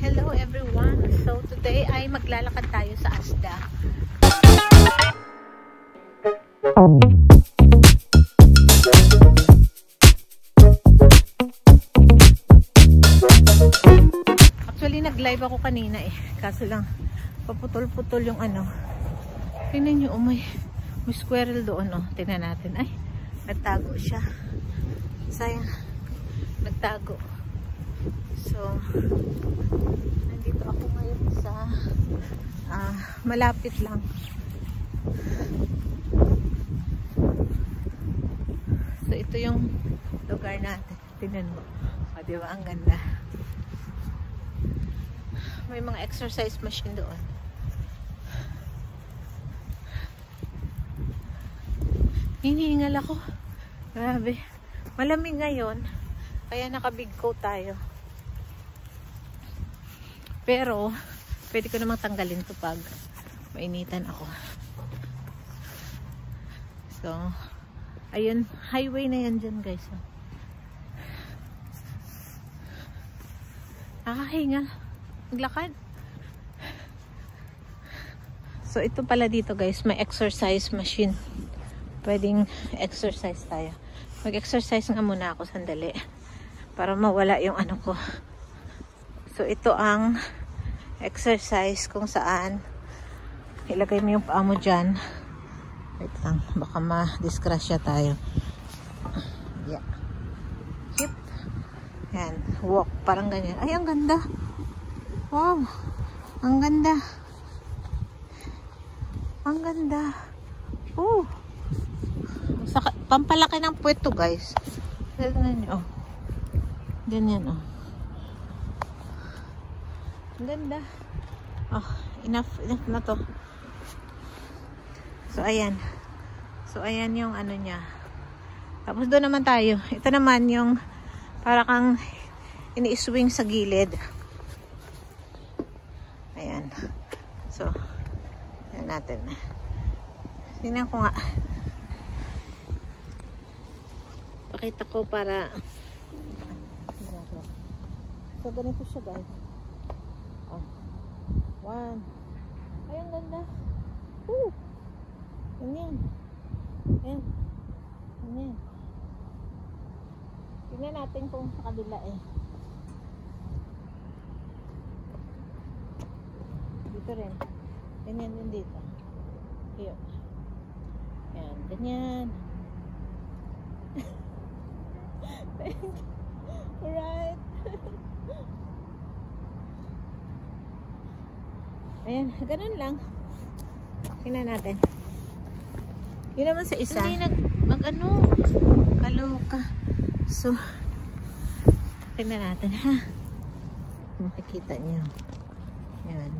Hello everyone! So today ay maglalakad tayo sa Asda. Actually nag-live ako kanina kaso lang paputol-putol yung ano. Tingnan nyo, may squirrel doon tingnan natin. Ay, nagtago siya. Sayang, nagtago. So nandito ako ngayon sa malapit lang. So ito yung lugar natin. Tingnan mo. Diba? Ang ganda. May mga exercise machine doon. Hinihingal ako. Grabe. Malamig ngayon. Kaya naka-big coat tayo. Pero, pwede ko namang tanggalin ito pag mainitan ako. So, ayun. Highway na yan dyan, guys. Nakakahinga. Maglakad. So, ito pala dito, guys. May exercise machine. Pwedeng exercise tayo. Mag-exercise nga muna ako sandali. Para mawala yung ano ko. So, ito ang exercise kung saan ilagay mo yung paa mo dyan. Wait lang. Baka ma-disgrasya tayo. Yeah. Hip. Yan. Walk. Parang ganyan. Ay, ang ganda. Wow. Ang ganda. Ang ganda. Oh. Pampalaki ng puwet to, guys. Tignan nyo. Ganyan, Ang ganda. Enough na to. So, ayan. So, ayan yung ano niya. Tapos doon naman tayo. Ito naman yung para kang ini-swing sa gilid. Ayan. So, ayan natin. Tingnan ko nga. Pakita ko para so ganito siya, guys. One. Ay, ang ganda. Ganyan. Ayan. Ganyan. Tingnan natin kung sa kabila dito rin. Ganyan din dito. Here. Ayan. Ganyan. Alright. Ayan, ganun lang. Tingnan natin. Yun naman sa isa. Hindi mag-ano. Kaloka. So, tingnan natin, ha? Makikita niyo. Ayan.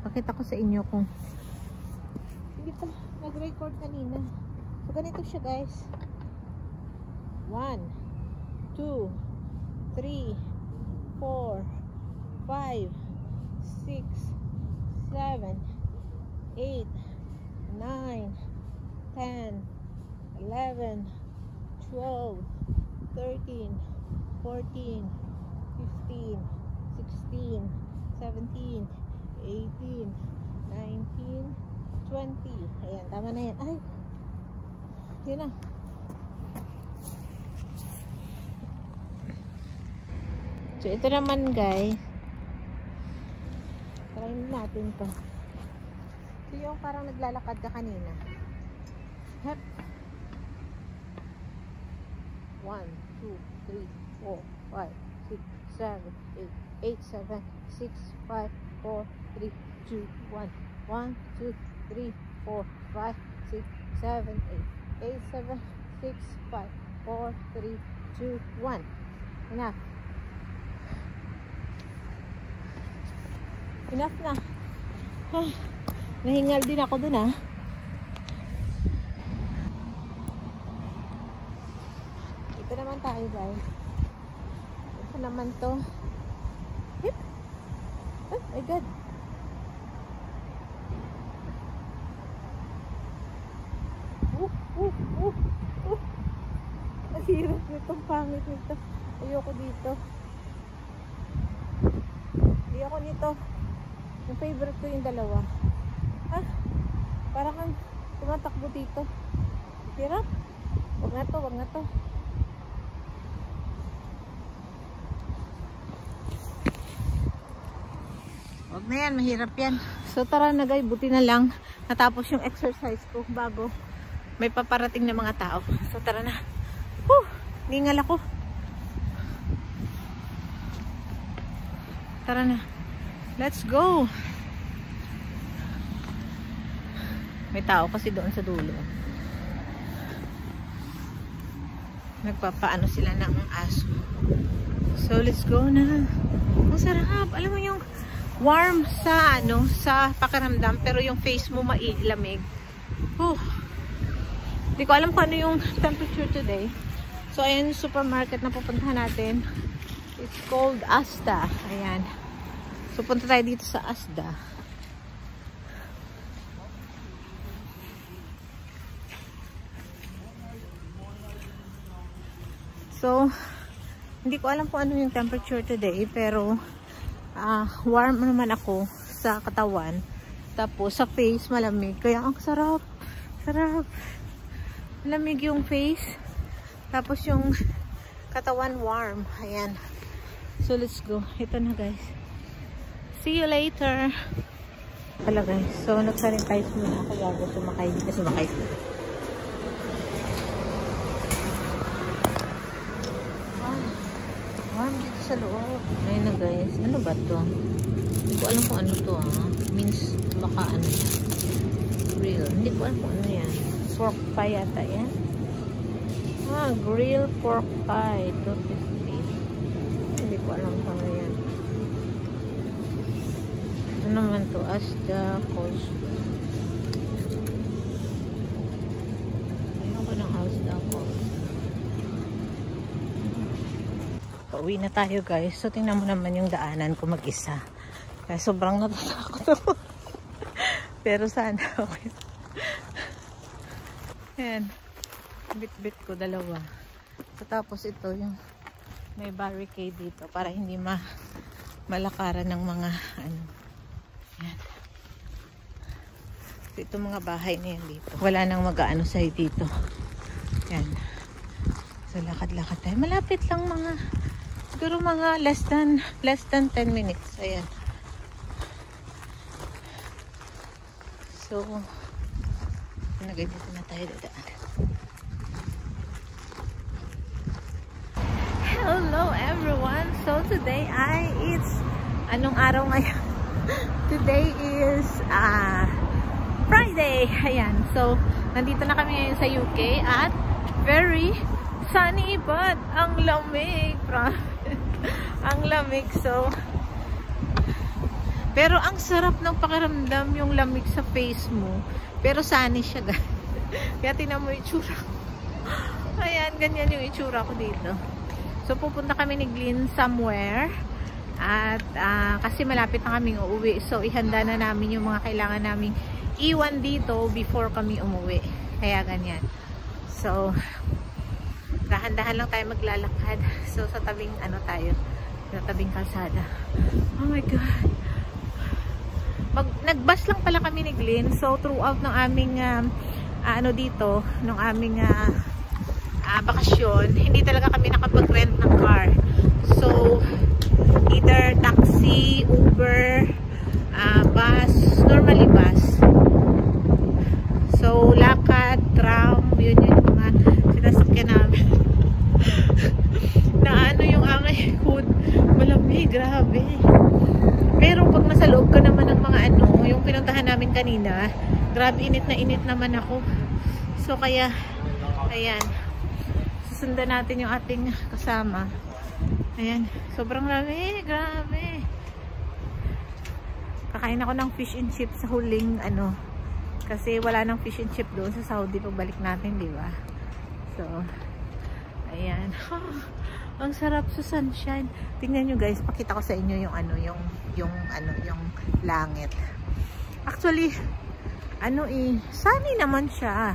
Pakita ko sa inyo kung hindi pa nag-record kanina. So, ganito siya, guys. 1, 2, 3, 4, 5, 6, 7, 8, 9, 10, 11, 12, 13, 14, 15, 16, 17, 18, 19, 20. Ayan, tama na yan. Ay! Yun na. So, ito naman, guys. Try natin to. So, yung parang naglalakad ka kanina. Hep. 1, 2, 3, 4, 5, 6, 7, 8, 7, 6, 5, 4, 3, 2, 1. 1, 2, 3, 4, 5, 6, 7, 8, 7, 6, 5, 4, 3, 2, 1. Enough. Enough na. Nahingal din ako dun, Ito naman tayo, guys. Ito naman to. Hip. Oh my God. Nasirap nito. Pangit nito. Ayoko dito. Ayoko nito. Yung favorite ko yung dalawa. Ah, para kang tumatakbo dito. Hirap. Wag na to, wag na to. Wag na yan, mahirap yan. So tara na guys, buti na lang natapos yung exercise ko bago may paparating na mga tao. So tara na. Ningal ako. Tara na. Let's go. May tao kasi doon sa dulo. Nagpapaano sila ng aso. So let's go na. Ang sarap. Alam mo yung warm sa ano, sa pakiramdam, pero yung face mo mailamig. Hindi ko alam kung ano yung temperature today. So ayan yung supermarket na pupuntahan natin. It's called Asda. Ayan. So punta tayo dito sa Asda. So hindi ko alam kung ano yung temperature today, pero warm naman ako sa katawan, tapos sa face malamig, kaya ang sarap, sarap, malamig yung face, tapos yung katawan warm. Ayan, so let's go. Ito na guys, see you later. Pala guys, so nag-sanitize muna ako bago sumakay dito. Warm dito sa loob. Ayun na guys. Ano ba to? Hindi ko alam kung ano to Means baka ano. Grill. Hindi ko alam kung ano yan. Pork pie yata yan. Grill pork pie. 250. Hindi ko alam kung ano yan. Ano naman to? Asda Costco. Ayun ko ng Asda Costco. Pauwi na tayo guys. So tingnan mo naman yung daanan ko mag-isa. Kaya sobrang natatakot ako. Pero sana okay. Ayan. Bit-bit ko dalawa. So tapos ito yung may barricade dito para hindi malakaran ng mga ano. Ayan. So ito mga bahay na yan dito. Wala nang mag-aano sa'yo dito. Ayan. So lakad-lakad tayo. Malapit lang mga siguro mga less than 10 minutes. Ayan. So, dito na tayo dadaan. Hello everyone! So today it's anong araw ngayon? Today is Friday. Ayan. So, nandito na kami ngayon sa UK at very sunny but ang lamig. Ang lamig. So pero ang sarap ng pakiramdam yung lamig sa face mo, pero sunny siya guys. Kaya tingnan mo yung itsura ko. Ayan, ganyan yung itsura ko dito. So pupunta kami ni Glenn somewhere at kasi malapit na kaming uuwi, so ihanda na namin yung mga kailangan naming iwan dito before kami umuwi. Kaya ganyan. So dahan-dahan lang tayo maglalakad. So sa tabing ano tayo, sa tabing kalsada. Oh my god, nagbus lang pala kami ni Glenn. So throughout ng aming ano dito, ng aming bakasyon, hindi talaga kami nakapag-rent ng car. So either taxi, Uber, bus, normally bus. So lakad, tram, yun yung mga sinasakyan namin. Na ano yung aming hood, malamig, grabe. Pero pag nasa loob ka naman ng mga ano, yung pinuntahan namin kanina, grabe init na init naman ako. So kaya, ayan, susundan natin yung ating kasama. Ayan, sobrang lamig, grabe. Kakain ako ng fish and chips sa huling ano, kasi wala nang fish and chip doon sa Saudi pagbalik natin, di ba? So, ayan. Ang sarap sa sunshine. Tingnan nyo guys, pakita ko sa inyo yung ano, yung langit. Actually, ano sunny naman siya.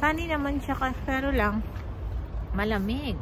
Sunny naman siya, pero lang malamig.